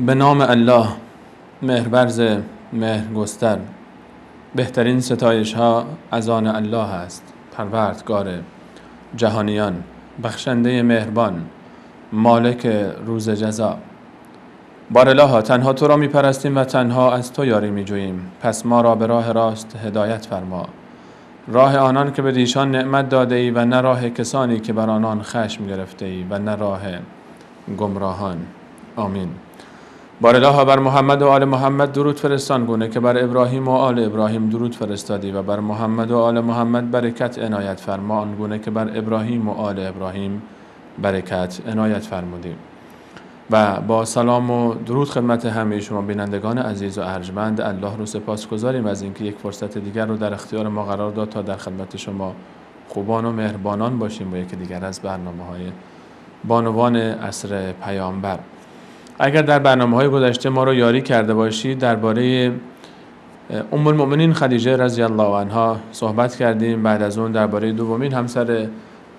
به نام الله مهرورز مهرگستر. بهترین ستایش ها از آن الله است، پروردگار جهانیان، بخشنده مهربان، مالک روز جزا. بارالله، تنها تو را می پرستیم و تنها از تو یاری می جوییم، پس ما را به راه راست هدایت فرما، راه آنان که به ایشان نعمت داده ای و نه راه کسانی که بر آنان خشم گرفته ای و نه راه گمراهان. آمین. بارالله، بر محمد و آل محمد درود فرستان گونه که بر ابراهیم و آل ابراهیم درود فرستادی و بر محمد و آل محمد برکت عنایت فرما آنگونه که بر ابراهیم و آل ابراهیم برکت عنایت فرمودی. و با سلام و درود خدمت همه شما بینندگان عزیز و ارجمند، الله رو سپاسگزاریم از اینکه یک فرصت دیگر رو در اختیار ما قرار داد تا در خدمت شما خوبان و مهربانان باشیم با یکی دیگر از برنامه‌های بانوان عصر پیامبر. اگر در برنامه‌های گذشته ما رو یاری کرده باشید، درباره ام المؤمنین خدیجه رضی الله عنها صحبت کردیم. بعد از اون درباره دومین همسر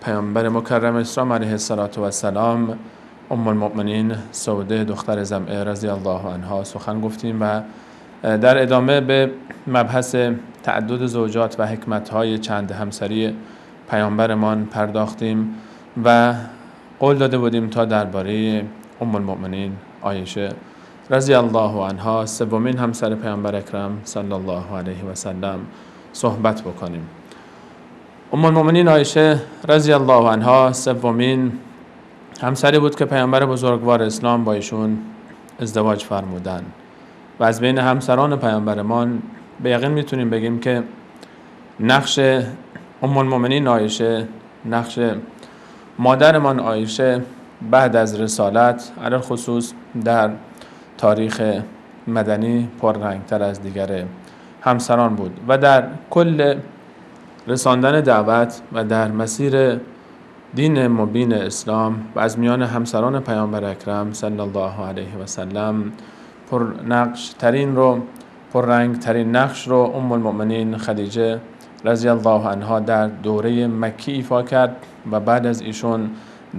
پیامبر مکرم اسلام علیه السلام، ام المؤمنین سوده دختر زمعه رضی الله عنها سخن گفتیم و در ادامه به مبحث تعدد زوجات و حکمت‌های چند همسری پیامبرمان پرداختیم و قول داده بودیم تا درباره ام المؤمنین عایشه رضی الله عنها، سومین همسر پیامبر اکرم صلی الله علیه و سلم صحبت بکنیم. ام المؤمنین عایشه رضی الله عنها سومین همسری بود که پیامبر بزرگوار اسلام با ایشون ازدواج فرمودن و از بین همسران پیامبرمان به یقین میتونیم بگیم که نقش ام المؤمنین عایشه، نقش مادرمان عایشه بعد از رسالت علی خصوص در تاریخ مدنی پررنگتر از دیگر همسران بود و در کل رساندن دعوت و در مسیر دین مبین اسلام و از میان همسران پیامبر اکرم صلی الله علیه و سلم پررنگ ترین نقش رو ام المؤمنین خدیجه رضی الله عنها در دوره مکی ایفا کرد و بعد از ایشون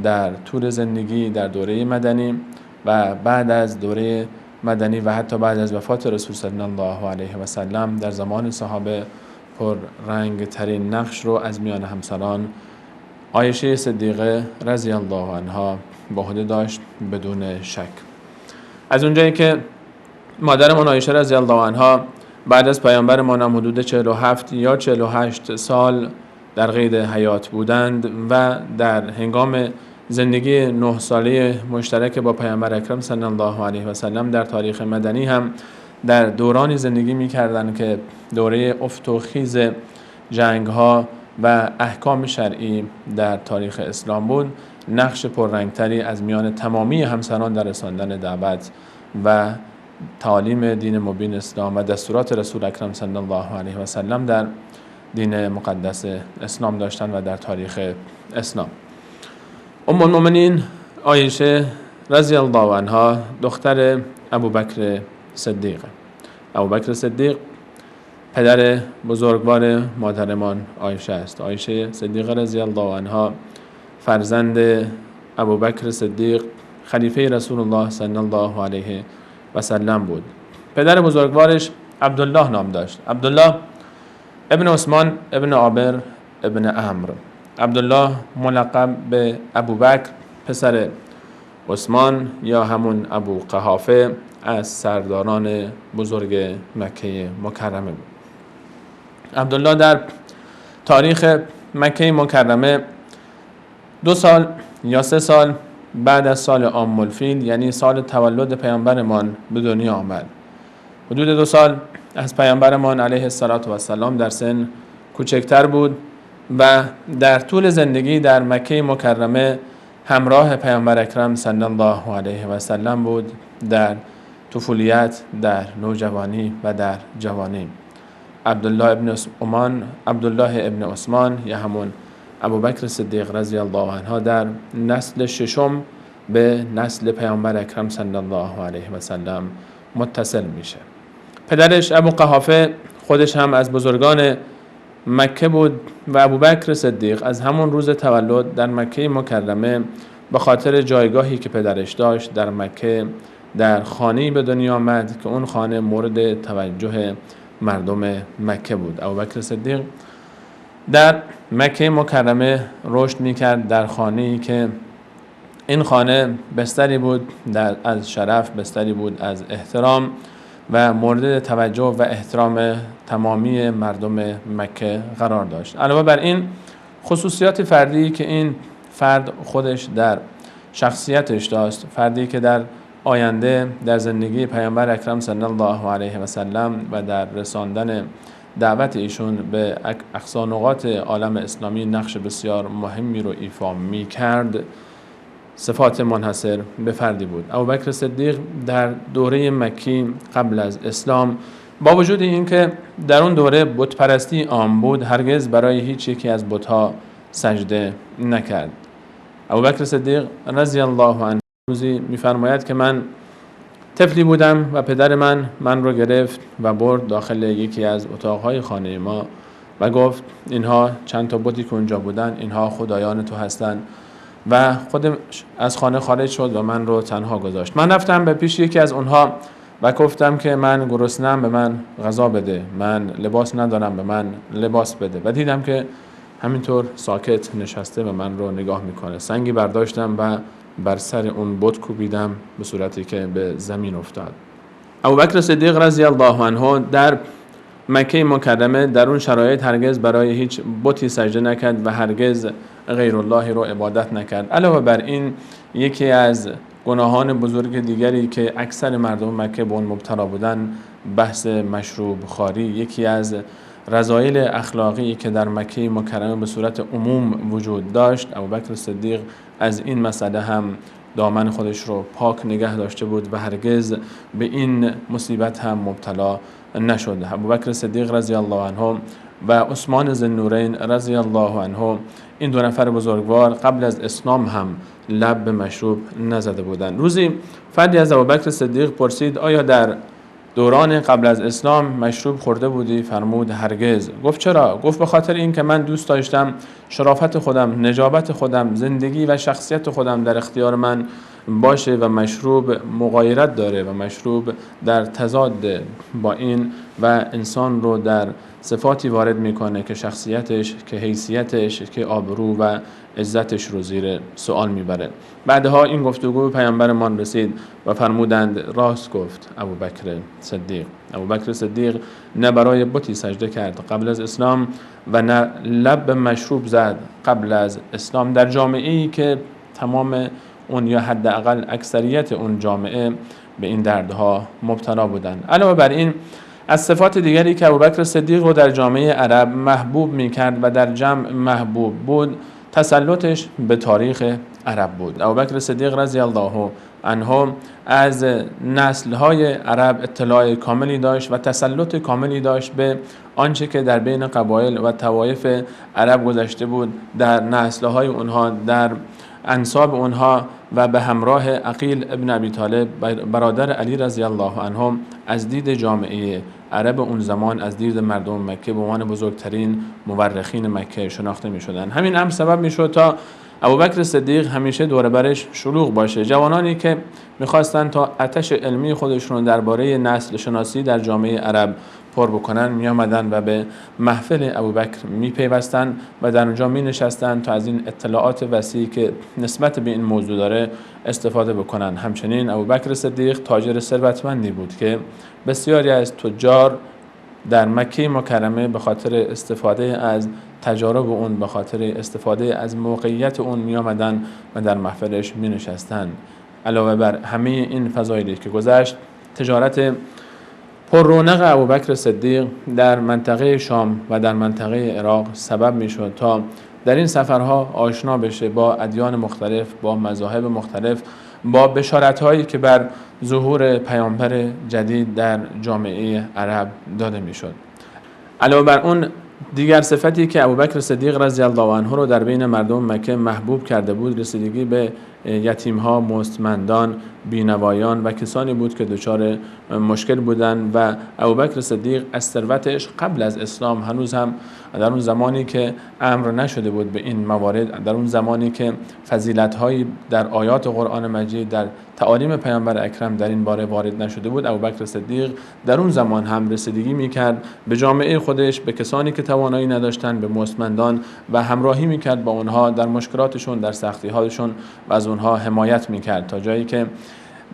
در طول زندگی در دوره مدنی و بعد از دوره مدنی و حتی بعد از وفات رسول صلی الله علیه و سلم در زمان صحابه پررنگ ترین نقش رو از میان همسران عایشه صدیقه رضی الله عنها به عهده داشت بدون شک. از اونجایی که مادرمان عایشه رضی الله عنها بعد از پیامبرمان هم حدود 47 یا 48 سال در قید حیات بودند و در هنگام زندگی 9 ساله مشترک با پیامبر اکرم صلی الله علیه و سلم در تاریخ مدنی هم در دورانی زندگی می‌کردند که دوره افت و خیز جنگ‌ها و احکام شرعی در تاریخ اسلام بود، نقش پررنگتری از میان تمامی همسران در رساندن دعوت و تعالیم دین مبین اسلام و دستورات رسول اکرم صلی الله علیه و سلم در دین مقدس اسلام داشتند و در تاریخ اسلام. ام المؤمنین عایشه رضی الله عنها دختر ابوبکر صدیق. ابوبکر صدیق پدر بزرگوار مادرمان عایشه است. عایشه صدیقه رضی الله عنها فرزند ابوبکر صدیق خلیفه رسول الله صلی الله علیه و سلم بود. پدر بزرگوارش عبدالله نام داشت. عبدالله ابن عثمان ابن عابر ابن عمرو. عبدالله ملقب به ابوبکر پسر عثمان یا همون ابو قحافه از سرداران بزرگ مکه مکرمه بود. عبدالله در تاریخ مکه مکرمه 2 سال یا 3 سال بعد از سال عام الفیل، یعنی سال تولد پیامبرمان، به دنیا آمد. حدود 2 سال از پیامبرمان علیه السلام در سن کوچکتر بود و در طول زندگی در مکه مکرمه همراه پیامبر اکرم صلی الله علیه و سلم بود، در طفولیت، در نوجوانی و در جوانی. عبدالله ابن عثمان یا همون ابوبکر صدیق رضی الله عنه در نسل 6 به نسل پیامبر اکرم صلی الله علیه و سلم متصل میشه. پدرش ابو قحافه خودش هم از بزرگان مکه بود و ابوبکر صدیق از همون روز تولد در مکه مکرمه به خاطر جایگاهی که پدرش داشت در مکه در خانه‌ای به دنیا آمد که اون خانه مورد توجه مردم مکه بود. ابوبکر صدیق در مکه مکرمه رشد می‌کرد در خانه‌ای که این خانه بستری بود از شرف، بستری بود از احترام و مورد توجه و احترام تمامی مردم مکه قرار داشت. علاوه بر این خصوصیات فردی که این فرد خودش در شخصیتش داشت، فردی که در آینده در زندگی پیامبر اکرم صلی الله علیه و سلم و در رساندن دعوت ایشون به اقصا نقاط عالم اسلامی نقش بسیار مهمی رو ایفا می کرد، صفات منحصر به فردی بود. ابوبکر صدیق در دوره مکی قبل از اسلام با وجود اینکه در اون دوره بت پرستی عام بود، هرگز برای هیچ یکی از بت‌ها سجده نکرد. ابوبکر صدیق رضی الله عنه روزی می‌فرماید که من طفلی بودم و پدر من رو گرفت و برد داخل یکی از اتاق‌های خانه ما و گفت اینها چند تا بتی که اونجا بودن، اینها خدایان تو هستن و خودم از خانه خارج شد و من رو تنها گذاشت. من رفتم به پیش یکی از اونها و گفتم که من گرسنه‌ام، به من غذا بده، من لباس ندارم، به من لباس بده. و دیدم که همینطور ساکت نشسته و من رو نگاه میکنه. سنگی برداشتم و بر سر اون بت کوبیدم به صورتی که به زمین افتاد. ابوبکر صدیق رضی الله عنه در مکه مکرمه در اون شرایط هرگز برای هیچ بتی سجده نکرد و هرگز غیر الله رو عبادت نکرد. علاوه بر این یکی از گناهان بزرگ دیگری که اکثر مردم مکه به اون مبتلا بودن بحث مشروب خواری، یکی از رذایل اخلاقی که در مکه مکرمه به صورت عموم وجود داشت. ابوبکر صدیق از این مسئله هم دامن خودش رو پاک نگه داشته بود و هرگز به این مصیبت هم مبتلا نشد. ابوبکر صدیق رضی الله عنه و عثمان ذوالنورین رضی الله عنه، این دو نفر بزرگوار قبل از اسلام هم لب به مشروب نزده بودند. روزی فردی از ابوبکر صدیق پرسید آیا در دوران قبل از اسلام مشروب خورده بودی؟ فرمود هرگز. گفت چرا؟ گفت به خاطر این که من دوست داشتم شرافت خودم، نجابت خودم، زندگی و شخصیت خودم در اختیار من باشه و مشروب مغایرت داره و مشروب در تضاد با این و انسان رو در صفاتی وارد میکنه که شخصیتش، که حیثیتش، که آبرو و عزتش رو زیر سوال میبره. بعدها این گفتگو به پیامبرمان رسید و فرمودند راست گفت ابوبکر صدیق. ابوبکر صدیق نه برای بتی سجده کرد قبل از اسلام و نه لب به مشروب زد قبل از اسلام، در جامعه‌ای که تمام اون یا حداقل اکثریت اون جامعه به این دردها مبتلا بودند. علاوه بر این از صفات دیگری که ابوبکر صدیق رو در جامعه عرب محبوب می‌کرد و در جمع محبوب بود، تسلطش به تاریخ عرب بود. ابوبکر صدیق رضی الله عنه از نسل‌های عرب اطلاع کاملی داشت و تسلط کاملی داشت به آنچه که در بین قبایل و طوایف عرب گذشته بود، در نسل‌های اونها، در انساب اونها و به همراه عقیل ابن ابی طالب برادر علی رضی الله عنه از دید جامعه عرب اون زمان، از دید مردم مکه به عنوان بزرگترین مورخین مکه شناخته می شدن. همین هم سبب می شد تا ابوبکر صدیق همیشه دور برش شلوغ باشه. جوانانی که میخواستن تا آتش علمی خودشون درباره نسل شناسی در جامعه عرب پر بکنن می آمدن و به محفل ابوبکر می پیوستن و در اونجا می نشستن تا از این اطلاعات وسیعی که نسبت به این موضوع داره استفاده بکنن. همچنین ابوبکر صدیق تاجر ثروتمندی بود که بسیاری از تجار در مکه مکرمه به خاطر استفاده از تجارب اون، به خاطر استفاده از موقعیت اون می آمدن و در محفلش می نشستن. علاوه بر همه این فضایلی که گذشت، تجارت پر رونق ابوبکر صدیق در منطقه شام و در منطقه عراق سبب می شد تا در این سفرها آشنا بشه با ادیان مختلف، با مذاهب مختلف، با بشارت‌هایی که بر ظهور پیامبر جدید در جامعه عرب داده می‌شد. علاوه بر اون دیگر صفتی که ابوبکر صدیق رضی الله عنه رو در بین مردم مکه محبوب کرده بود، رسیدگی به یتیم‌ها، مستمندان، بینوایان و کسانی بود که دچار مشکل بودند و ابوبکر صدیق از ثروتش قبل از اسلام هنوز هم در اون زمانی که امر نشده بود به این موارد، در اون زمانی که فضیلت‌هایی در آیات قرآن مجید، در تعالیم پیامبر اکرم در این باره وارد نشده بود، ابوبکر صدیق در اون زمان هم رسیدگی میکرد به جامعه خودش، به کسانی که توانایی نداشتن، به مستمندان و همراهی میکرد با اونها در مشکلاتشون، در سختی‌هاشون و از اونها حمایت میکرد، تا جایی که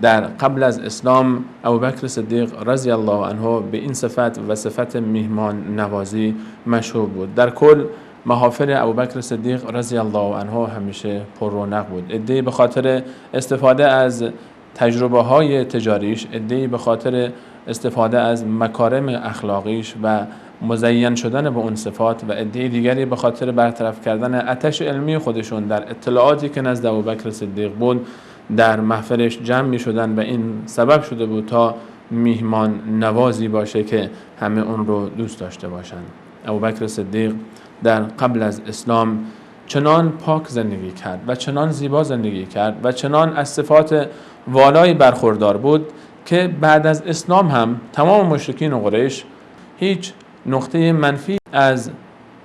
در قبل از اسلام ابوبکر صدیق رضی الله عنه به این صفت و صفت میهمان نوازی مشهور بود. در کل محافل ابوبکر صدیق رضی الله عنه همیشه پر رونق بود. عده‌ای به خاطر استفاده از تجربه های تجاریش، عده‌ای به خاطر استفاده از مکارم اخلاقیش و مزین شدن به اون صفات، و عده دیگری به خاطر برطرف کردن آتش علمی خودشون در اطلاعاتی که نزد ابوبکر صدیق بود در محفلش جمع می شدن و این سبب شده بود تا میهمان نوازی باشه که همه اون رو دوست داشته باشند. ابوبکر صدیق در قبل از اسلام چنان پاک زندگی کرد و چنان زیبا زندگی کرد و چنان از صفات والایی برخوردار بود که بعد از اسلام هم تمام مشرکین قریش هیچ نقطه منفی از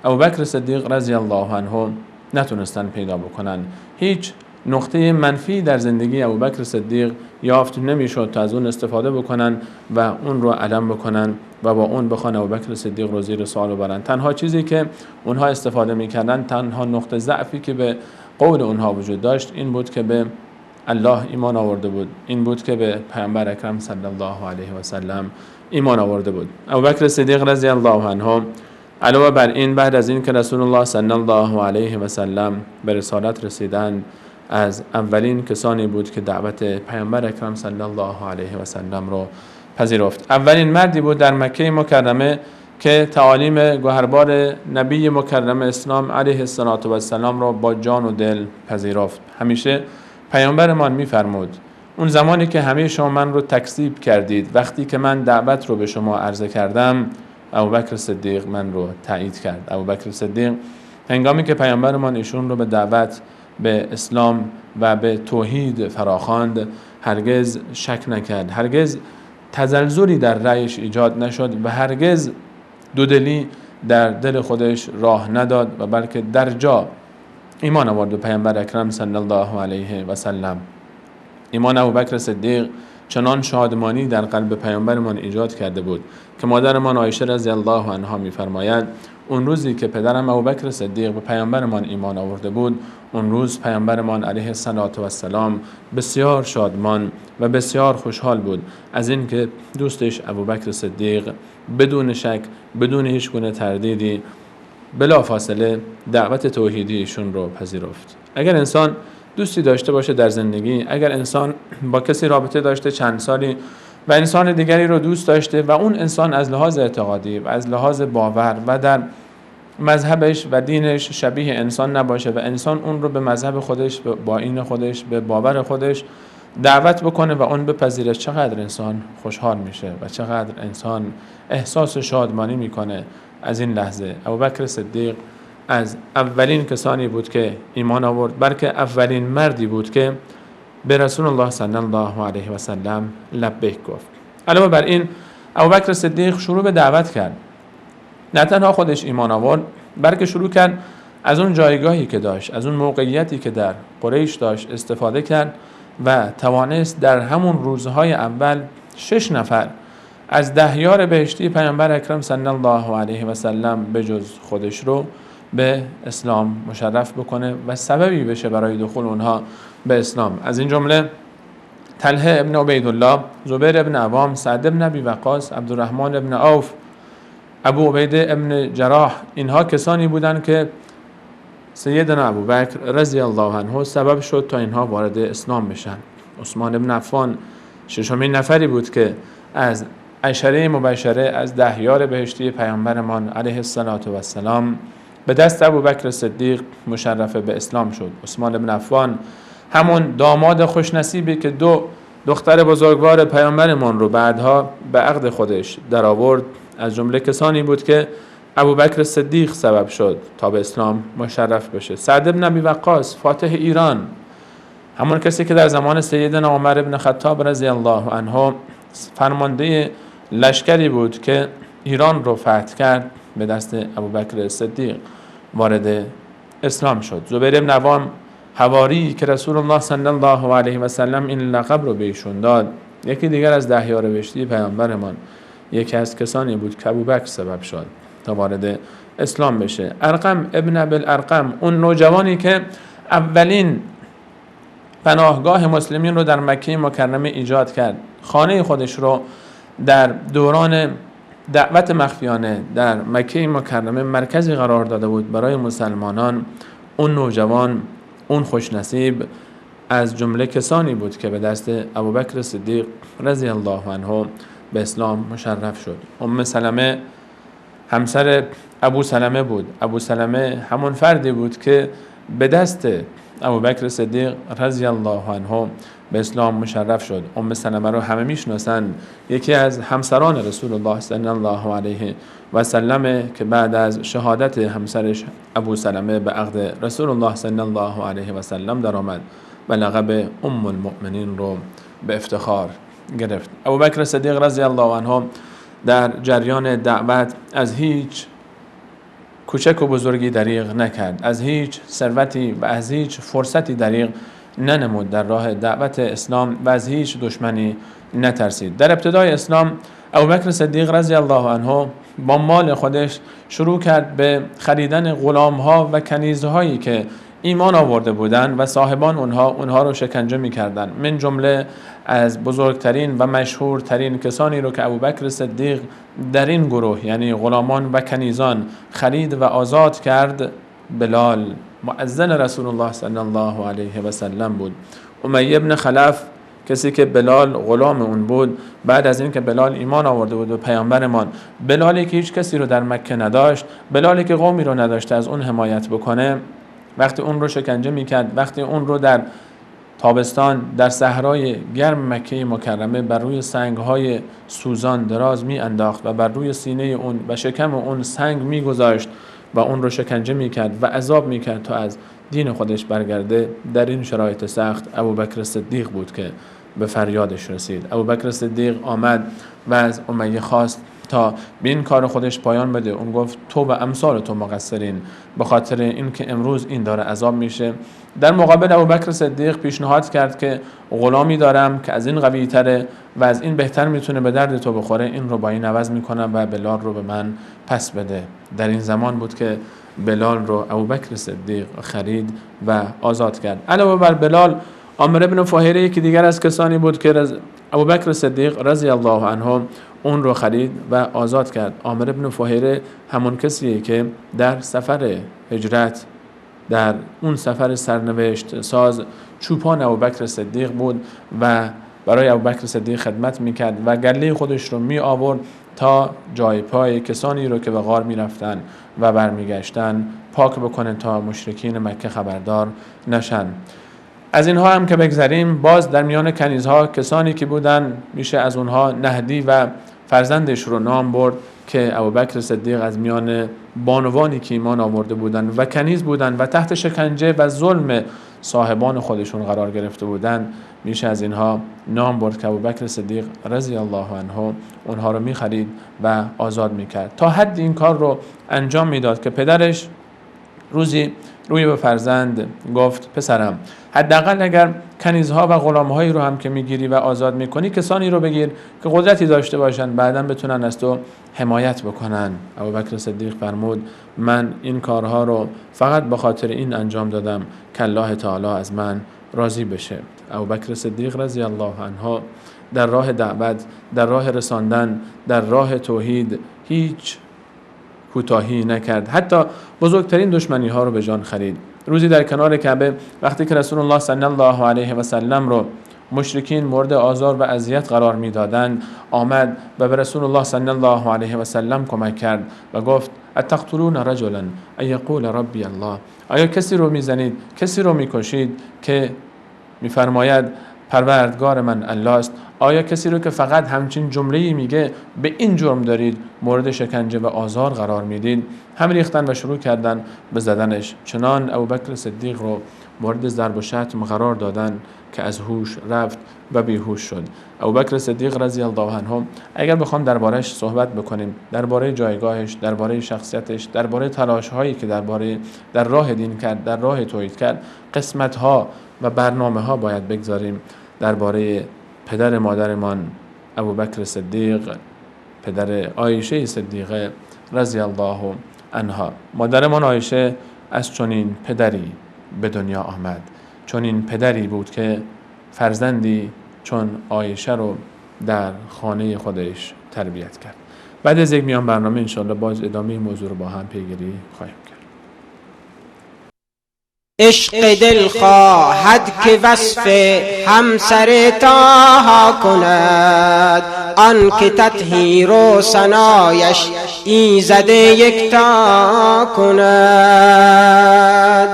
ابوبکر صدیق رضی الله عنه نتونستن پیدا بکنن. هیچ نقطه منفی در زندگی ابوبکر صدیق یافت نمیشد تا از اون استفاده بکنن و اون رو علم بکنن و با اون بخوان ابوبکر صدیق رو زیر سوال ببرن. تنها چیزی که اونها استفاده میکردن، تنها نقطه ضعفی که به قول اونها وجود داشت، این بود که به الله ایمان آورده بود، این بود که به پیامبر اکرم صلی الله علیه و سلم ایمان آورده بود. ابوبکر صدیق رضی الله عنه علاوه بر این، بعد از این که رسول الله صلی الله علیه و سلم به رسالت رسیدند، از اولین کسانی بود که دعوت پیامبر اکرم صلی الله علیه و سلم رو پذیرفت. اولین مردی بود در مکه مکرمه که تعالیم گوهربار نبی مکرم اسلام علیه السلام را با جان و دل پذیرفت. همیشه پیامبرمان می‌فرمود اون زمانی که همه شما من رو تکذیب کردید، وقتی که من دعوت رو به شما عرضه کردم، ابوبکر صدیق من رو تایید کرد. ابوبکر صدیق هنگامی که پیامبرمان ایشون رو به دعوت به اسلام و به توحید فراخواند، هرگز شک نکرد، هرگز تزلزلی در رأیش ایجاد نشد و هرگز دودلی در دل خودش راه نداد و بلکه در جا ایمان آورد به پیامبر اکرم صلی الله علیه و سلم. ایمان ابوبکر صدیق چنان شادمانی در قلب پیامبرمان ایجاد کرده بود که مادرمان عایشه رضی الله عنها می‌فرماید اون روزی که پدرم ابوبکر صدیق به پیامبرمان ایمان آورده بود، اون روز پیامبرمان علیه السلام بسیار شادمان و بسیار خوشحال بود از اینکه دوستش ابوبکر صدیق بدون شک، بدون هیچ گونه تردیدی، بلافاصله دعوت توحیدی ایشون رو پذیرفت. اگر انسان دوستی داشته باشه در زندگی، اگر انسان با کسی رابطه داشته چند سالی و انسان دیگری رو دوست داشته و اون انسان از لحاظ اعتقادی و از لحاظ باور و در مذهبش و دینش شبیه انسان نباشه و انسان اون رو به مذهب خودش، با این خودش، به باور خودش دعوت بکنه و اون بپذیره، چقدر انسان خوشحال میشه و چقدر انسان احساس شادمانی میکنه از این لحظه. ابوبکر صدیق از اولین کسانی بود که ایمان آورد، بلکه اولین مردی بود که به رسول الله صلی الله علیه و سلم لبیک گفت. علاوه بر این، ابوبکر صدیق شروع به دعوت کرد. نه تنها خودش ایمان آورد، بلکه شروع کرد از اون جایگاهی که داشت، از اون موقعیتی که در قریش داشت استفاده کرد و توانست در همون روزهای اول 6 نفر از 10 یار بهشتی پیامبر اکرم صلی الله علیه و سلم به جز خودش رو به اسلام مشرف بکنه و سببی بشه برای دخول اونها به اسلام. از این جمله طلحه ابن عبیدالله، زبیر ابن عوام، سعد ابن ابی وقاص، عبدالرحمن ابن عوف، ابو عبیده ابن جراح، اینها کسانی بودند که سیدنا ابوبکر رضی الله عنه سبب شد تا اینها وارد اسلام بشن. عثمان ابن عفان 6مین نفری بود که از عشره مبشره، از 10 یار بهشتی پیامبرمان علیه السلام به دست ابوبکر صدیق مشرف به اسلام شد. عثمان ابن عفان همون داماد خوشنصیبی که 2 دختر بزرگوار پیامبرمان رو بعدها به عقد خودش در آورد، از جمله کسانی بود که ابوبکر صدیق سبب شد تا به اسلام مشرف بشه. سعد ابن ابی وقاص، فاتح ایران، همون کسی که در زمان سیدنا عمر ابن خطاب رضی الله عنه فرمانده لشکری بود که ایران رو فتح کرد، به دست ابوبکر صدیق وارد اسلام شد. زبیر ابن عوام حواری که رسول الله صلی الله علیه و سلم این لقب رو به ایشون داد. یکی دیگر از 10 یار بهشتی پیامبرمان یکی از کسانی بود که ابوبکر سبب شد تا وارد اسلام بشه. ارقم ابن ابوالارقم، اون نوجوانی که اولین پناهگاه مسلمین رو در مکه مکرمه ایجاد کرد، خانه خودش رو در دوران دعوت مخفیانه در مکه مکرمه مرکزی قرار داده بود برای مسلمانان. اون نوجوان، اون خوشنصیب از جمله کسانی بود که به دست ابوبکر صدیق رضی الله عنه به اسلام مشرف شد. سلمه همسر ابو سلمه بود. ابو سلمه همون فردی بود که به دست ابوبکر صدیق رضی الله عنه به اسلام مشرف شد. سلمه رو همه میشناسن، یکی از همسران رسول الله صلی الله علیه و سلم که بعد از شهادت همسرش ابو سلمه به عقد رسول الله صلی الله علیه و سلم درآمد و لقب المؤمنین رو به افتخار گرفت. ابوبکر صدیق رضی الله عنه در جریان دعوت از هیچ کوچک و بزرگی دریغ نکرد، از هیچ ثروتی و از هیچ فرصتی دریغ ننمود در راه دعوت اسلام و از هیچ دشمنی نترسید. در ابتدای اسلام ابوبکر صدیق رضی الله عنه با مال خودش شروع کرد به خریدن غلام‌ها و کنیزهایی که ایمان آورده بودند و صاحبان اونها رو شکنجه می‌کردند. من جمله از بزرگترین و مشهورترین کسانی رو که ابوبکر صدیق در این گروه یعنی غلامان و کنیزان خرید و آزاد کرد، بلال مؤذن رسول الله صلی الله علیه و سلم بود. امیه ابن خلف، کسی که بلال غلام اون بود، بعد از اینکه بلال ایمان آورده بود به پیامبرمان، بلالی که هیچ کسی رو در مکه نداشت، بلالی که قومی رو نداشته از اون حمایت بکنه، وقتی اون رو شکنجه میکرد، وقتی اون رو در تابستان در صحرای گرم مکه مکرمه بر روی سنگ‌های سوزان دراز میانداخت و بر روی سینه اون و شکم اون سنگ میگذاشت و اون رو شکنجه میکرد و عذاب میکرد تا از دین خودش برگرده، در این شرایط سخت ابوبکر صدیق بود که به فریادش رسید. ابوبکر صدیق آمد و از امیه خواست تا به این کار خودش پایان بده. اون گفت تو و امثال تو مقصرین، به خاطر اینکه امروز این داره عذاب میشه. در مقابل ابوبکر صدیق پیشنهاد کرد که غلامی دارم که از این قوی تره و از این بهتر میتونه به درد تو بخوره، این رو با این عوض میکنم و بلال رو به من پس بده. در این زمان بود که بلال رو ابوبکر صدیق خرید و آزاد کرد. علاوه بر بلال، عامر ابن فهیره که دیگر از کسانی بود که ابوبکر صدیق رضی الله عنه اون رو خرید و آزاد کرد. عامر ابن فهیره همون کسیه که در سفر هجرت، در اون سفر سرنوشت ساز، چوپان ابوبکر صدیق بود و برای ابوبکر صدیق خدمت میکرد و گله خودش رو می آورد تا جای پای کسانی رو که به غار میرفتن و برمیگشتن پاک بکنه تا مشرکین مکه خبردار نشن. از اینها هم که بگذریم، باز در میان کنیزها کسانی که بودن میشه از اونها نهدی و فرزندش رو نام برد که ابوبکر صدیق از میان بانوانی که ایمان آورده بودن و کنیز بودن و تحت شکنجه و ظلم صاحبان خودشون قرار گرفته بودن، میشه از اینها نام برد که ابوبکر صدیق رضی الله عنه اونها رو میخرید و آزاد میکرد. تا حد این کار رو انجام میداد که پدرش روزی روی به فرزند گفت پسرم، حداقل اگر کنیزها و غلامهایی رو هم که میگیری و آزاد میکنی، کسانی رو بگیر که قدرتی داشته باشن، بعداً بتونن از تو حمایت بکنن. ابوبکر صدیق فرمود من این کارها رو فقط به خاطر این انجام دادم که الله تعالی از من راضی بشه. ابوبکر صدیق رضی الله عنه در راه دعوت، در راه رساندن، در راه توحید هیچ کوتاهی نکرد، حتی بزرگترین دشمنی ها رو به جان خرید. روزی در کنار کعبه وقتی که رسول الله صلی الله علیه و سلم رو مشرکین مورد آزار و اذیت قرار میدادند، آمد و به رسول الله صلی الله علیه و سلم کمک کرد و گفت اتقتلون رجلا ان یقول ربی الله، آیا کسی رو میزنید، کسی رو میکشید که میفرماید پروردگار من الله است. آیا کسی رو که فقط همچین جمله‌ای میگه به این جرم دارید مورد شکنجه و آزار قرار میدید؟ هم ریختن و شروع کردن به زدنش. چنان ابوبکر صدیق رو مورد ضرب و شتم قرار دادن که از هوش رفت و بیهوش شد. ابوبکر صدیق رضی الله عنه اگر بخوام درباره‌اش صحبت بکنیم، درباره جایگاهش، درباره شخصیتش، درباره تلاش‌هایی که در راه دین کرد، در راه توحید کرد، قسمت‌ها و برنامه‌ها باید بگذاریم. درباره پدر مادرمان ابوبکر صدیق، پدر عایشه صدیقه رضی الله عنها. مادرمان عایشه از چنین پدری به دنیا آمد. چنین پدری بود که فرزندی چون عایشه رو در خانه خودش تربیت کرد. بعد از یک میان برنامه انشالله باز ادامه موضوع رو با هم پیگیری خواهیم کرد. عشق دل خواهد که وصف همسر طه کند، آن که تطهیر و ثنایش ایزد یکتا کند.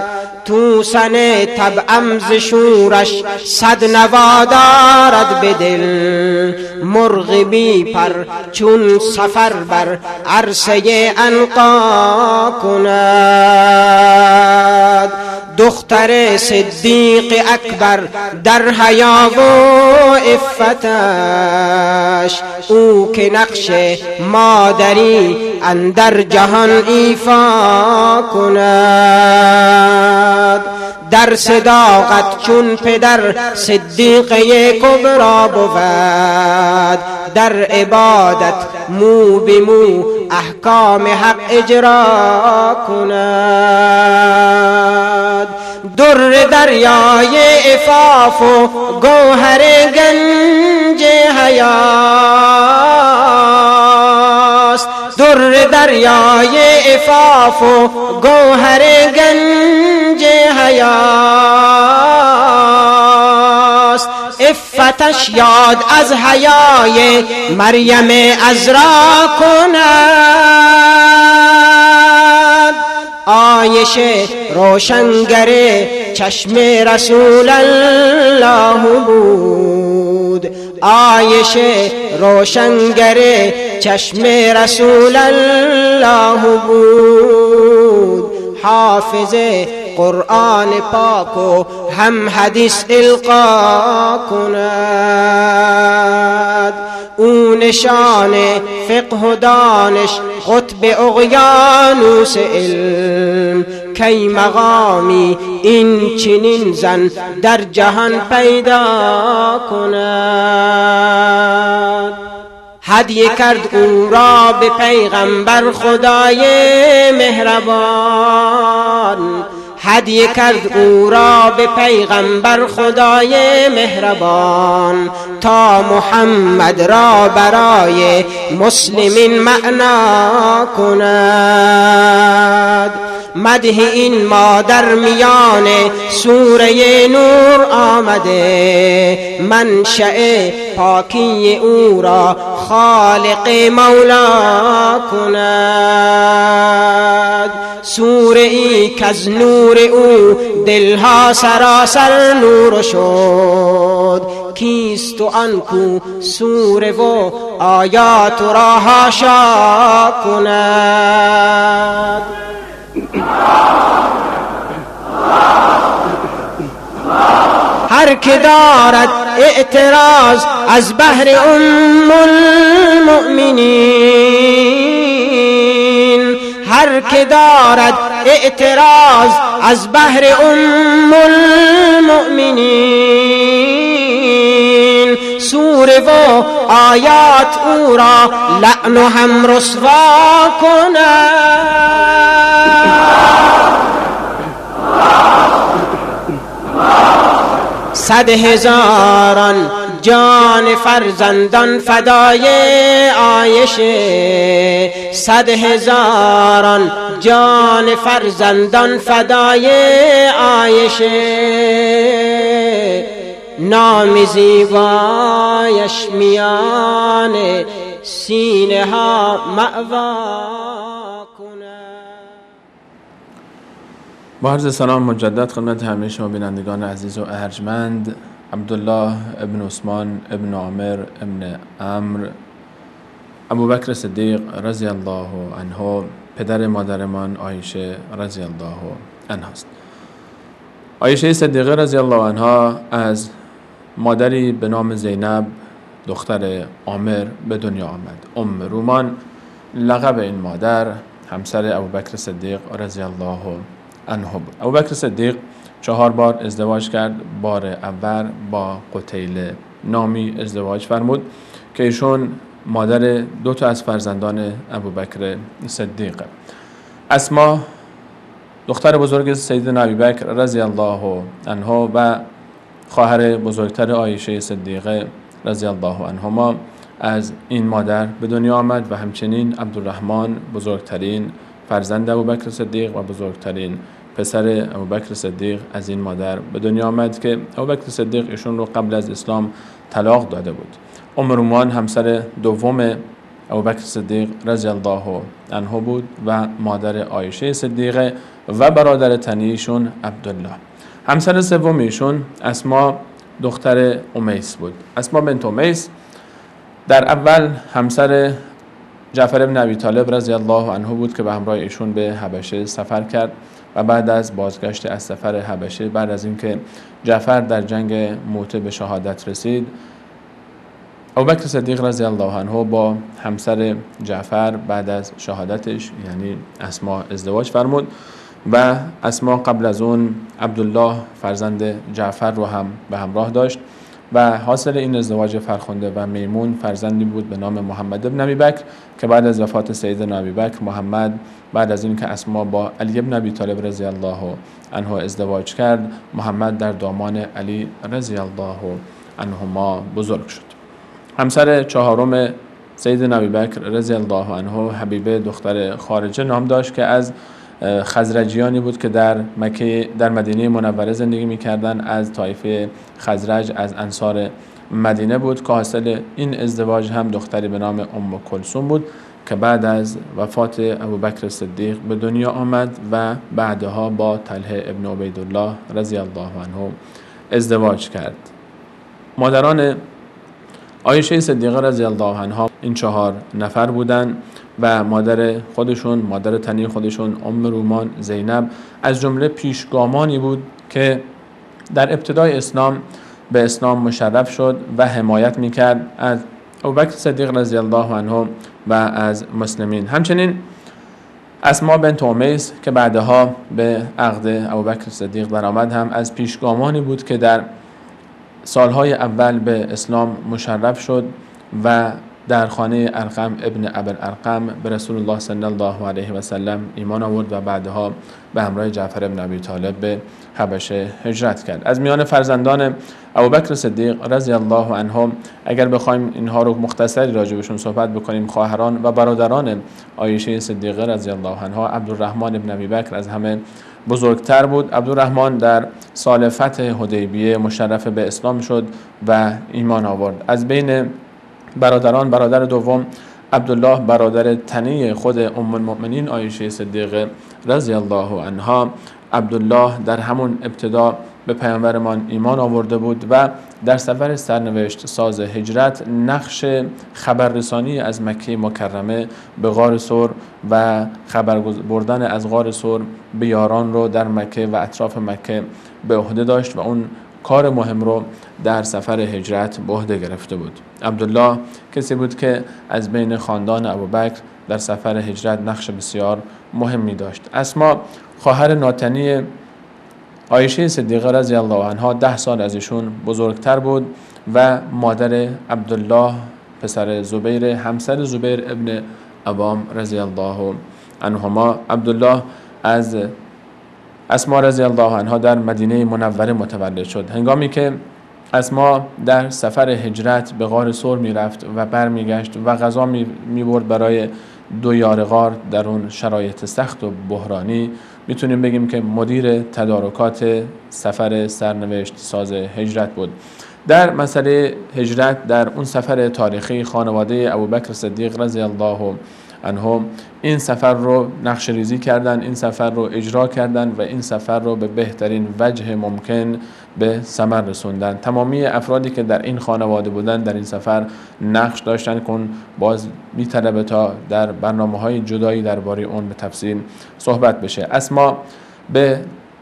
توسن طبعم ز شورش صد نوا دارد به دل، مرغ بی پر چون سفر بر عرصه عنقا کند. دختر صدیق اکبر در حیا و عفتش، او که نقش مادری اندر جهان ایفا کند. در صداقت چون پدر صدیقه کبرا بود، در عبادت مو به مو احکام حق اجرا کند. در دریای عفاف و گوهر گنج حیاست، در دریای عفاف و گوهر گنج حیاست. عفتش یاد از حیای مریم عذرا کند. عایشه روشنگر چشم رسول الله بود، عایشه روشنگر چشم رسول الله بود. حافظ قرآن پاک و هم حدیث القا کند. او نشان فقه و دانش قطب اقیانوس علم، کی مقامی این چنین زن در جهان پیدا کند. هدیه کرد او را به پیغمبر خدای مهربان، هدیه کرد او را به پیغمبر خدای مهربان، تا محمد را برای مسلمین معنا کند. مدح این مادر میان سوره نور آمده، منشأ پاکی او را خالق مولا کند. سوره ای کز نور او دلها سراسر نور شد، کیست و آن کو سوره و آیات را حاشا کند. هر که دارد اعتراض از بهر المؤمنین، هر که دارد اعتراض از بهر المؤمنین، سوره و آیات او را لعن و هم رسوا کند. صد هزاران جان فرزندان فدای عایشه، صد هزاران جان فرزندان فدای عایشه. نام زیبایش میان سینه ها مأوا کند. با عرض سلام مجدد خدمت همه شما بینندگان عزیز و ارجمند، عبدالله ابن عثمان ابن عامر ابن عمرو ابوبکر صدیق رضی الله عنه پدر مادرمان عایشه رضی الله عنها است. عایشه صدیقه رضی الله عنها از مادری به نام زینب دختر عامر به دنیا آمد. ام رومان لقب این مادر همسر ابوبکر صدیق رضی الله عنه بود. ابوبکر صدیق 4 بار ازدواج کرد. بار اول با قتیله نامی ازدواج فرمود که ایشون مادر 2 تا از فرزندان ابوبکر صدیق. اسما دختر بزرگ سیدنا ابوبکر رضی الله عنه و خواهر بزرگتر عایشه صدیقه رضی الله عنهما از این مادر به دنیا آمد و همچنین عبدالرحمن بزرگترین فرزند ابوبکر صدیق و بزرگترین پسر ابوبکر صدیق از این مادر به دنیا آمد که ابوبکر صدیق ایشون رو قبل از اسلام طلاق داده بود. ام رومان همسر دوم ابوبکر صدیق رضی الله عنه بود و مادر عایشه صدیقه و برادر تنیشون عبدالله. همسر سوم ایشون اسما دختر امیس بود. اسما بنت امیس در اول همسر جعفر بن ابی طالب رضی الله عنه بود که به همراه ایشون به حبشه سفر کرد و بعد از بازگشت از سفر حبشه، بعد از اینکه جعفر در جنگ موته به شهادت رسید، ابوبکر صدیق رضی الله عنه با همسر جعفر بعد از شهادتش یعنی اسما ازدواج فرمود و اسما قبل از اون عبدالله فرزند جعفر رو هم به همراه داشت و حاصل این ازدواج فرخنده و میمون فرزندی بود به نام محمد ابن ابی بکر که بعد از وفات سیدنا ابی بکر محمد بعد از این که اسما با علی ابن ابی طالب رضی الله عنه ازدواج کرد، محمد در دامان علی رضی الله عنهما بزرگ شد. همسر چهارم سیدنا ابی بکر رضی الله عنه حبیبه دختر خارجه نام داشت که از خزرجیانی بود که در مدینه منوره زندگی می‌کردند. از طایفه خزرج از انصار مدینه بود که حاصل این ازدواج هم دختری به نام ام کلثوم بود که بعد از وفات ابوبکر صدیق به دنیا آمد و بعدها با طلحه ابن عبیدالله رضی الله عنه ازدواج کرد. مادران عایشه صدیقه رضی الله عنها این 4 نفر بودند و مادر خودشون، مادر تنی خودشون ام رومان زینب از جمله پیشگامانی بود که در ابتدای اسلام به اسلام مشرف شد و حمایت میکرد از ابوبکر صدیق رضی الله عنه و از مسلمین. همچنین اسما بنت امیس که بعدها به عقد ابوبکر صدیق درآمد هم از پیشگامانی بود که در سالهای اول به اسلام مشرف شد و در خانه ارقم ابن ابی الارقم به رسول الله صلی الله علیه و سلم ایمان آورد و بعدها به همراه جعفر ابن ابی طالب به حبشه هجرت کرد. از میان فرزندان ابوبکر صدیق رضی الله عنه اگر بخوایم اینها رو مختصری راجبشون صحبت بکنیم، خواهران و برادران عایشه صدیقه رضی الله عنها، عبدالرحمن ابن ابی بکر از همه بزرگتر بود. عبدالرحمن در سال فتح حدیبیه مشرف به اسلام شد و ایمان آورد. از بین برادران، برادر دوم عبدالله برادر تنی خود ام المؤمنین عایشه صدیقه رضی الله عنها، عبدالله در همون ابتدا به پیامبرمان ایمان آورده بود و در سفر سرنوشت ساز هجرت نقش خبررسانی از مکه مکرمه به غار ثور و خبر بردن از غار ثور به یاران رو در مکه و اطراف مکه به عهده داشت و اون کار مهم رو در سفر هجرت به عهده گرفته بود. عبدالله کسی بود که از بین خاندان ابوبکر در سفر هجرت نقش بسیار مهمی داشت. اسما خواهر ناتنی عایشه صدیقه رضی الله عنها 10 سال از ایشون بزرگتر بود و مادر عبدالله پسر زبیر همسر زبیر ابن عوام رضی الله عنهما. عبدالله از اسما رضی الله عنها در مدینه منوره متولد شد. هنگامی که اسما در سفر هجرت به غار ثور میرفت و برمیگشت و غذا میبرد برای 2 یار غار در اون شرایط سخت و بحرانی، میتونیم بگیم که مدیر تدارکات سفر سرنوشت ساز هجرت بود. در مسئله هجرت در اون سفر تاریخی خانواده ابوبکر صدیق رضی الله عنه این سفر رو نقشه ریزی کردن، این سفر رو اجرا کردن و این سفر رو به بهترین وجه ممکن به ثمر رسوندن. تمامی افرادی که در این خانواده بودن در این سفر نقش داشتن که باز میطلبه تا در برنامه‌های جدایی درباره اون به تفصیل صحبت بشه. اسما به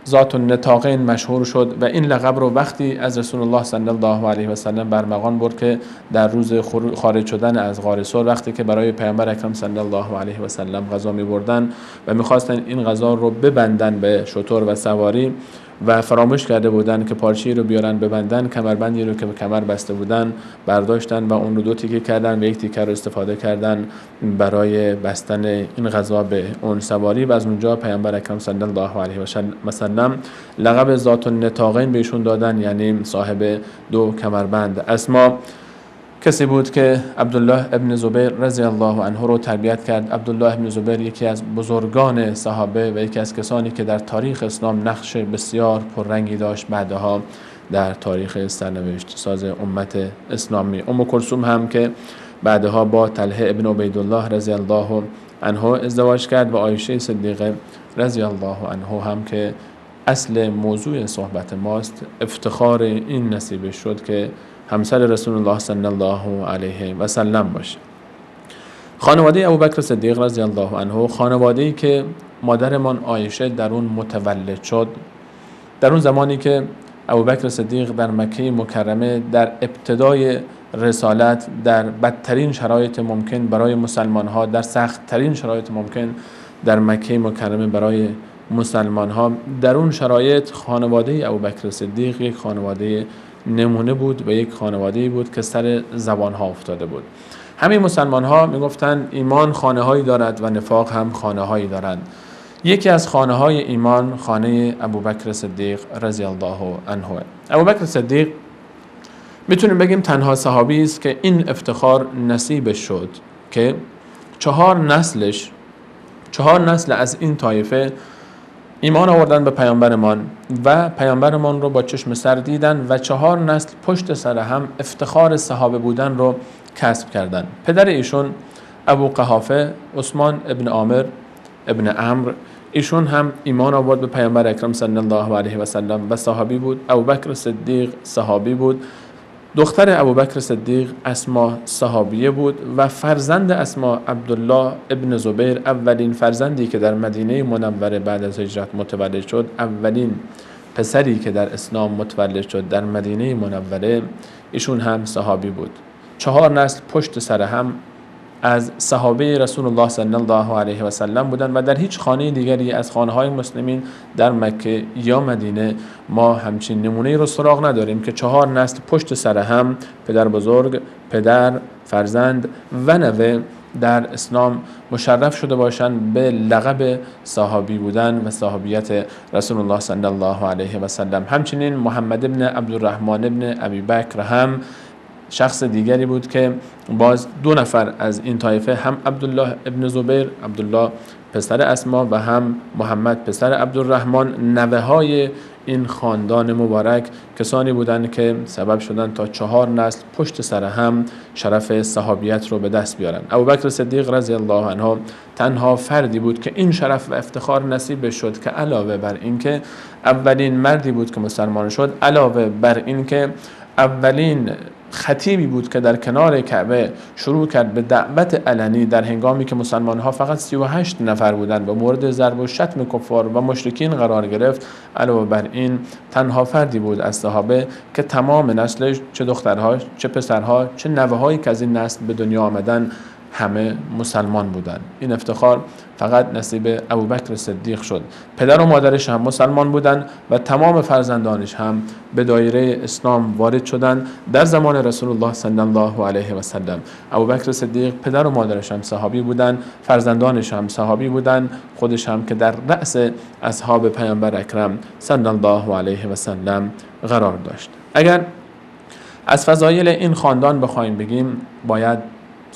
ذات النطاقین مشهور شد و این لقب رو وقتی از رسول الله صلی الله علیه و سلم برمغان برد که در روز خارج شدن از غار ثور، وقتی که برای پیامبر اکرم صلی الله علیه و سلم غذا می‌بردن و می‌خواستن این غذا رو ببندن به شتر و سواری و فراموش کرده بودن که پارچه‌ای رو بیارن ببندن، کمربندی رو که به کمر بسته بودن برداشتن و اون رو 2 تیکه کردن و 1 تیکه رو استفاده کردن برای بستن این غذا به اون سواری و از اونجا پیامبر اکرم صلی الله علیه و سلم لقب ذات النطاقین بهشون دادن، یعنی صاحب 2 کمربند. اسما کسی بود که عبدالله ابن زبیر رضی الله عنه رو تربیت کرد. عبدالله ابن زبیر یکی از بزرگان صحابه و یکی از کسانی که در تاریخ اسلام نقش بسیار پررنگی داشت بعدها در تاریخ سرنوشت ساز امت اسلامی. ام کلثوم هم که بعدها با طلحه ابن عبیدالله رضی الله عنه ازدواج کرد و عایشه صدیقه رضی الله عنه هم که اصل موضوع صحبت ماست، افتخار این نصیب شد که همسر رسول الله صلی الله علیه و سلم باشه. خانواده ابوبکر صدیق رضی الله عنه، خانواده‌ای که مادرمان عایشه در اون متولد شد، در اون زمانی که ابوبکر صدیق در مکه مکرمه در ابتدای رسالت در بدترین شرایط ممکن برای مسلمان‌ها، در سخت‌ترین شرایط ممکن در مکه مکرمه برای مسلمان‌ها، در اون شرایط خانواده ابوبکر صدیق یک خانواده نمونه بود و یک خانواده‌ای بود که سر زبان‌ها افتاده بود. همین مسلمان‌ها میگفتن ایمان خانه‌هایی دارد و نفاق هم خانه‌هایی دارند. یکی از خانه‌های ایمان خانه ابوبکر صدیق رضی الله عنه. ابوبکر صدیق میتونیم بگیم تنها صحابی است که این افتخار نصیبش شد که 4 نسل از این طایفه ایمان آوردن به پیامبرمان و پیامبرمان رو با چشم سر دیدن و 4 نسل پشت سر هم افتخار صحابه بودن رو کسب کردن. پدر ایشون ابو قحافه عثمان ابن عامر ابن عمرو، ایشون هم ایمان آورد به پیامبر اکرم صلی الله علیه و سلم و صحابی بود. ابوبکر صدیق صحابی بود. دختر ابوبکر صدیق اسما صحابیه بود و فرزند اسما عبدالله ابن زبیر، اولین فرزندی که در مدینه منوره بعد از هجرت متولد شد، اولین پسری که در اسلام متولد شد در مدینه منوره، ایشون هم صحابی بود. 4 نسل پشت سر هم از صحابه رسول الله صلی الله علیه و سلم بودن و در هیچ خانه دیگری از خانه‌های مسلمین در مکه یا مدینه ما همچین نمونه‌ای رو سراغ نداریم که 4 نسل پشت سر هم پدر بزرگ، پدر، فرزند و نوه در اسلام مشرف شده باشند به لقب صحابی بودن و صحابیت رسول الله صلی الله علیه و سلم. همچنین محمد ابن عبدالرحمن ابن ابی بکر هم شخص دیگری بود که باز 2 نفر از این طایفه، هم عبدالله ابن زبیر، عبدالله پسر اسما و هم محمد پسر عبدالرحمن، نوه های این خاندان مبارک کسانی بودند که سبب شدن تا 4 نسل پشت سر هم شرف صحابیت رو به دست بیارن. ابوبکر صدیق رضی الله عنه تنها فردی بود که این شرف و افتخار نصیب شد که علاوه بر این که اولین مردی بود که مسلمان شد، علاوه بر این که اولین خطیبی بود که در کنار کعبه شروع کرد به دعوت علنی در هنگامی که مسلمان‌ها فقط 38 نفر بودند و مورد ضرب و شتم کفار و مشرکین قرار گرفت، علاوه بر این تنها فردی بود از صحابه که تمام نسلش، چه دخترها چه پسرها چه نوه‌هایی که از این نسل به دنیا آمدن، همه مسلمان بودند. این افتخار فقط نصیب ابوبکر صدیق شد. پدر و مادرش هم مسلمان بودند و تمام فرزندانش هم به دایره اسلام وارد شدند در زمان رسول الله صلی الله علیه و سلم. ابوبکر صدیق پدر و مادرش هم صحابی بودند، فرزندانش هم صحابی بودند، خودش هم که در رأس اصحاب پیامبر اکرم صلی الله علیه و سلم قرار داشت. اگر از فضایل این خاندان بخوایم بگیم، باید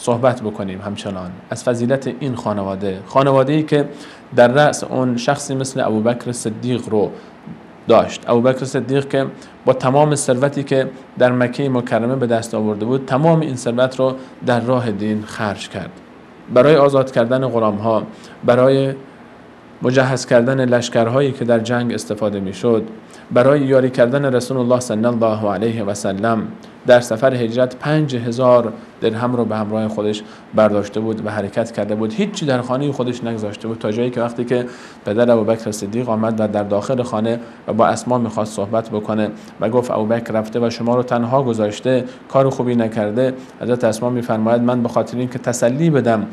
صحبت بکنیم همچنان از فضیلت این خانواده‌ای که در رأس اون شخصی مثل ابوبکر صدیق رو داشت. ابوبکر صدیق که با تمام ثروتی که در مکه مکرمه به دست آورده بود، تمام این ثروت رو در راه دین خرج کرد. برای آزاد کردن غلام‌ها، برای مجهز کردن لشکرهایی که در جنگ استفاده میشد، برای یاری کردن رسول الله صلی الله علیه و سلم در سفر هجرت 5000 درهم رو به همراه خودش برداشته بود و حرکت کرده بود. هیچی در خانه خودش نگذاشته بود، تا جایی که وقتی که پدر ابوبکر صدیق آمد و در داخل خانه و با اسما میخواست صحبت بکنه و گفت ابوبکر رفته و شما رو تنها گذاشته، کار خوبی نکرده، حضرت اسما میفرماید من به خاطر اینکه تسلی بدم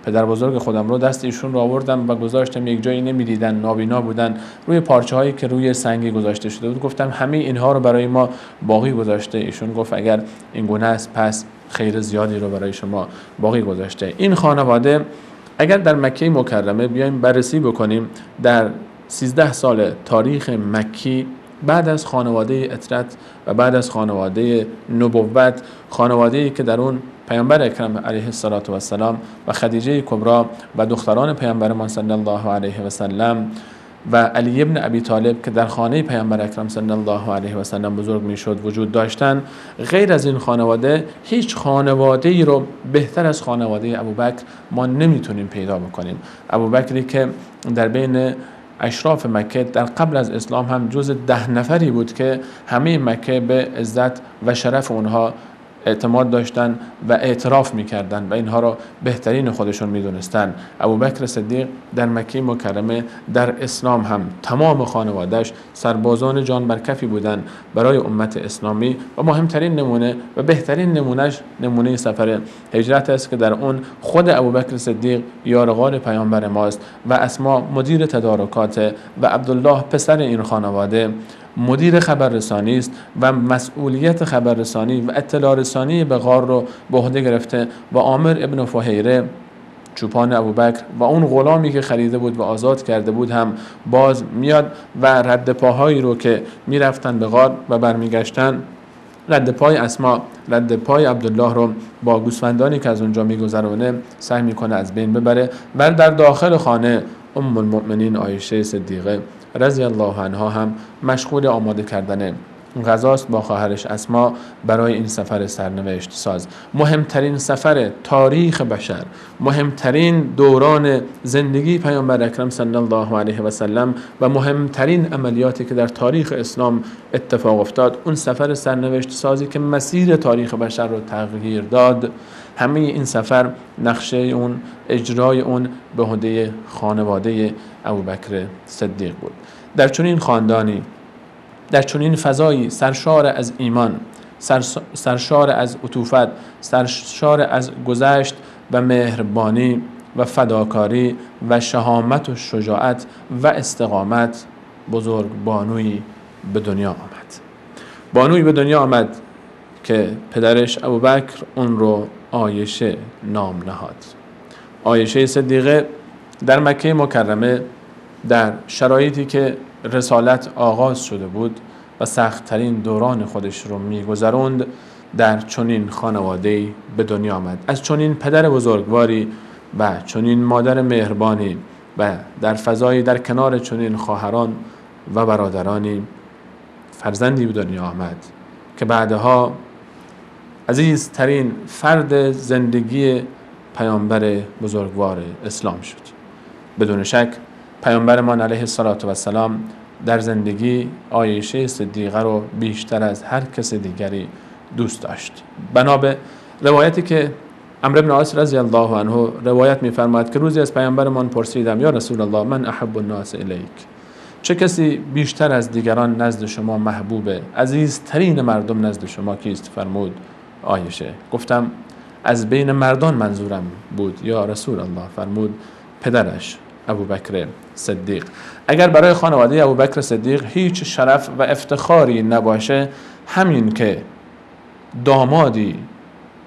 پدر بزرگ خودم رو، دست ایشون رو آوردم و گذاشتم یک جایی نمیدیدن، نابینا بودن، روی پارچه هایی که روی سنگی گذاشته شده بود. گفتم همه اینها رو برای ما باقی گذاشته. ایشون گفت اگر این گونه است پس خیر زیادی رو برای شما باقی گذاشته. این خانواده اگر در مکه مکرمه بیایم بررسی بکنیم، در 13 سال تاریخ مکی بعد از خانواده اطرت و بعد از خانواده نبوت، خانواده‌ای که در اون پیامبر اکرم علیه السلام و خدیجه کبرا و دختران پیامبرمان صلی الله علیه و سلم و علی ابن ابی طالب که در خانه پیامبر اکرم صلی الله علیه و سلم بزرگ میشد وجود داشتن، غیر از این خانواده هیچ خانواده‌ای رو بهتر از خانواده ابوبکر ما نمیتونیم پیدا بکنیم. ابوبکری که در بین اشراف مکه در قبل از اسلام هم جز 10 نفری بود که همه مکه به عزت و شرف اونها اعتماد داشتن و اعتراف میکردن و اینها را بهترین خودشون میدونستن. ابوبکر صدیق در مکه مکرمه در اسلام هم تمام خانواده‌اش سربازان جان برکفی بودن برای امت اسلامی و مهمترین نمونه و بهترین نمونهش نمونه سفر هجرت است که در اون خود ابوبکر صدیق یار غار پیامبر ماست و اسما مدیر تدارکات و عبدالله پسر این خانواده مدیر خبررسانی است و مسئولیت خبررسانی و اطلاع رسانی به غار رو به عهده گرفته و عامر ابن فهیره چوپان ابوبکر و اون غلامی که خریده بود و آزاد کرده بود هم باز میاد و رد پاهایی رو که میرفتن به غار و برمیگشتن، رد پای اسما، رد پای عبدالله رو با گوسفندانی که از اونجا میگذرونه سعی میکنه از بین ببره و در داخل خانه ام المؤمنین عایشه صدیقه رضی الله عنها هم مشغول آماده کردن غذاست با خواهرش اسما برای این سفر سرنوشت ساز. مهمترین سفر تاریخ بشر، مهمترین دوران زندگی پیامبر اکرم صلی الله علیه و سلم و مهمترین عملیاتی که در تاریخ اسلام اتفاق افتاد، اون سفر سرنوشت سازی که مسیر تاریخ بشر رو تغییر داد، همه این سفر نقشه اون، اجرای اون به عهده خانواده ابوبکر صدیق بود. در چنین خاندانی، در چنین فضایی سرشار از ایمان، سرشار از عطوفت، سرشار از گذشت و مهربانی و فداکاری و شهامت و شجاعت و استقامت، بزرگ بانوی به دنیا آمد. بانوی به دنیا آمد که پدرش ابوبکر اون رو عایشه نام نهاد. عایشه صدیقه در مکه مکرمه در شرایطی که رسالت آغاز شده بود و سخت‌ترین دوران خودش رو می‌گذروند، در چنین خانواده‌ای به دنیا آمد. از چنین پدر بزرگواری و چنین مادر مهربانی و در فضایی در کنار چنین خواهران و برادرانی فرزندی به دنیا آمد که بعدها عزیزترین فرد زندگی پیامبر بزرگوار اسلام شد. بدون شک پیامبرمان علیه السلام در زندگی عایشه صدیقه رو بیشتر از هر کس دیگری دوست داشت. بنا به روایتی که عمرو بن عاص رضی الله عنه روایت می‌فرماید که روزی از پیامبرمان پرسیدم یا رسول الله من احب الناس الیک، چه کسی بیشتر از دیگران نزد شما محبوبه، عزیزترین مردم نزد شما کیست؟ فرمود عایشه. گفتم از بین مردان منظورم بود یا رسول الله. فرمود پدرش ابوبکر صدیق. اگر برای خانواده ابوبکر صدیق هیچ شرف و افتخاری نباشه، همین که دامادی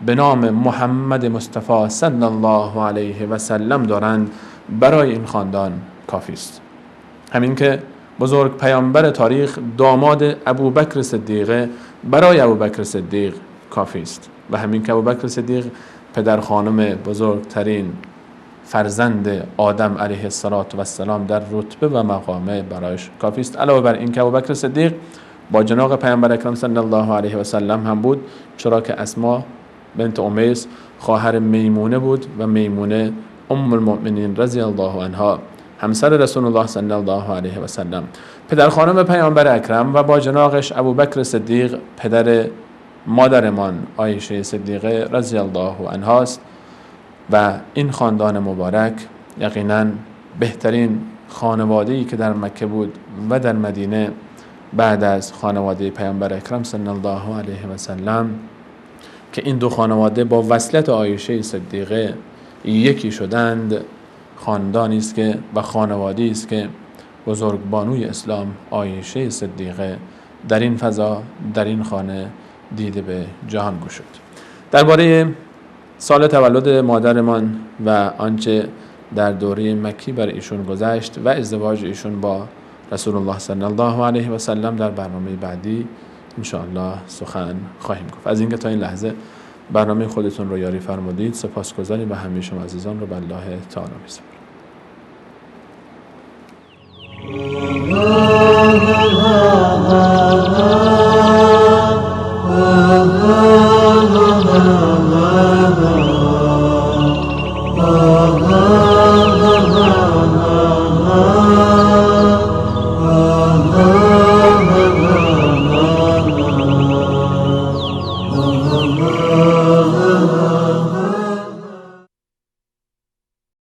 به نام محمد مصطفی صلی الله علیه و سلم دارند برای این خاندان کافی است. همین که بزرگ پیامبر تاریخ داماد ابوبکر صدیق برای ابوبکر صدیق کافی است و همین که ابوبکر صدیق پدر خانم بزرگترین فرزند آدم علیه السلام در رتبه و مقامه برایش کافی است. علاوه بر این که ابوبکر صدیق با جناق پیامبر اکرم صلی الله علیه و سلم هم بود، چرا که اسما بنت امیس خواهر میمونه بود و میمونه ام المؤمنین رضی الله عنها همسر رسول الله صلی الله علیه و سلم، پدر خانم پیامبر اکرم و با جناقش ابوبکر صدیق پدر مادرمان عایشه صدیقه رضی الله عنها است. و این خاندان مبارک یقینا بهترین خانواده‌ای که در مکه بود و در مدینه بعد از خانواده پیامبر اکرم صلی الله علیه و سلم، که این دو خانواده با وصلت عایشه صدیقه یکی شدند، خاندانی است که و خانواده‌ای است که بزرگبانوی اسلام عایشه صدیقه در این فضا در این خانه دیده به جهان گشود. درباره سال تولد مادرمان و آنچه در دوره مکی بر ایشون گذشت و ازدواج ایشون با رسول الله صلی الله علیه و سلم در برنامه بعدی ان شاء الله سخن خواهیم گفت. از اینکه تا این لحظه برنامه خودتون رو یاری فرمودید سپاسگزاریم و همه شما عزیزان رو به الله تعالی می‌سپارم.